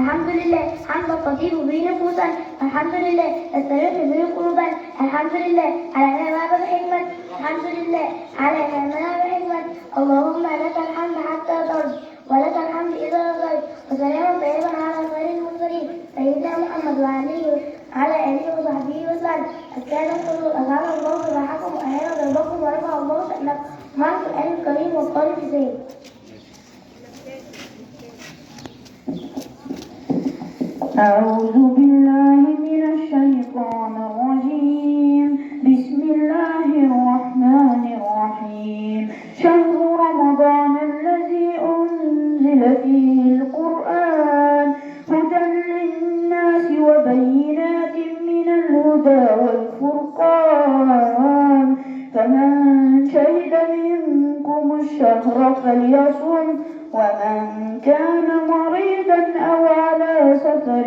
الحمد لله حمد تطيب به نفوسا، الحمد لله تستريح به قلوبا، الحمد لله على نعمة بحكمة، الحمد لله على نعمة بحكمة. اللهم لك الحمد حتى ترضى، ولك الحمد إذا رضيت، وسلام طيبا على خير المرسلين سيدنا محمد على آله وصحبه وسلم. السادة الحضور أسعد الله صباحكم وأهلا ضربكم ورفع الله شأنكم مع القرآن الكريم والقول في زين. أعوذ بالله من الشيطان الرجيم. بسم الله الرحمن الرحيم. شهر رمضان الذي أنزل فيه القرآن هدى للناس وبينات من الهدى والفرقان، فمن شهد منكم الشهر فليصم، ومن كان مريضا أو على سفر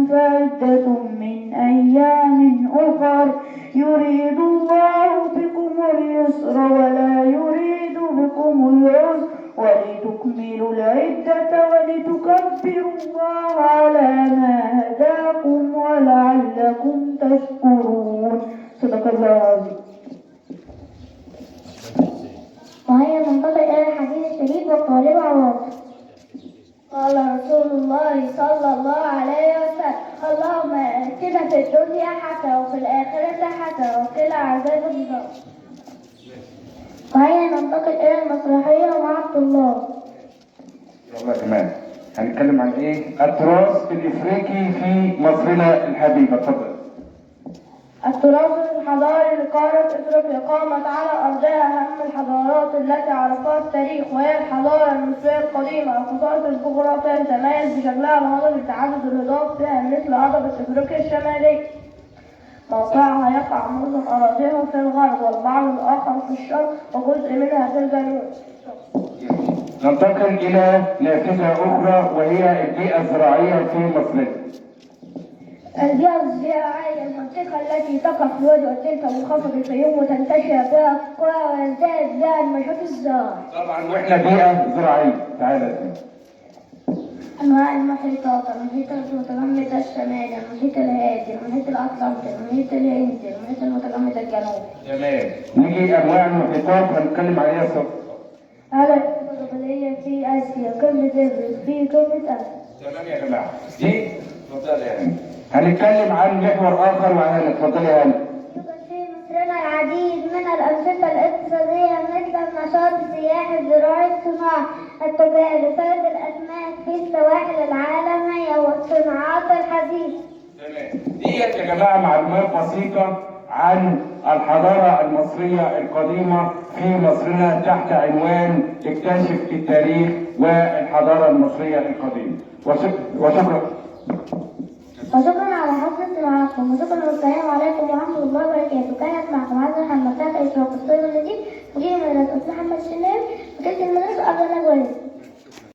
فعدة من أيام أخر، يريد الله بكم اليسر ولا يريد بكم العسر، ولتكملوا العدة ولتكبروا الله على ما هداكم ولعلكم تشكرون. صدق الله العظيم. وهي تنتقل إلى الحديث الشريف والطالب عواطف. قال رسول الله صلى الله عليه وسلم: اللهم اتنا في الدنيا حسنة وفي الآخرة حسنة وقنا عذاب النار. وهي ننتقل إلى المسرحية مع الطلاب. يلا يا جماعة، هنتكلم عن إيه؟ التراث الإفريقي في مصرنا الحبيبة. اتفضل. التراث الحضاري لقارة إفريقيا قامت على أرضها أهم الحضارات التي عرفها التاريخ، وهي الحضارة المصرية القديمة. الخصائص الجغرافية تتميز بشكلها الهضبي بتعدد الهضاب فيها مثل هضبة إفريقيا الشمالية. موقعها يقع معظم أراضيها في الغرب والبعض الآخر في الشرق وجزء منها في الجنوب. ننتقل إلى نافذة أخرى وهي البيئة الزراعية في مصرنا. البيئة الزراعية المنطقة التي تقع في وجه الدلتا منخفض الفيوم وتنتشر بها القرى ويزداد بها النشاط الزراعي. طبعا واحنا بيئة زراعية. تعالى. أنواع المحيطات: المحيط المتجمد الشمالي، المحيط الهادي، المحيط الأطلنطي، المحيط الهندي، المحيط المتجمد الجنوبي. تمام. نيجي أنواع المحيطات هنتكلم عليها سوا. على الجبلية في آسيا، قمة إيفرست في قمة آسيا. تمام يا جماعة. دي اتفضلي يا هاني. هنتكلم عن محور آخر وهاني. اتفضلي يا هاني. يوجد في مصرنا العديد من الأنشطة الاقتصادية مثل النشاط السياحي، الزراعي، الصناعة، التجاري، صيد الأسماك في السواحل العالمية والصناعات الحديثة. تمام. ديت يا جماعة معلومات بسيطة عن الحضارة المصرية القديمة في مصرنا تحت عنوان اكتشف التاريخ والحضارة المصرية القديمة. وشكرا. وشكرا على حسن استماعكم، وشكرا والسلام عليكم ورحمة الله وبركاته. كانت معكم عزة محمد تحت إشراف السيد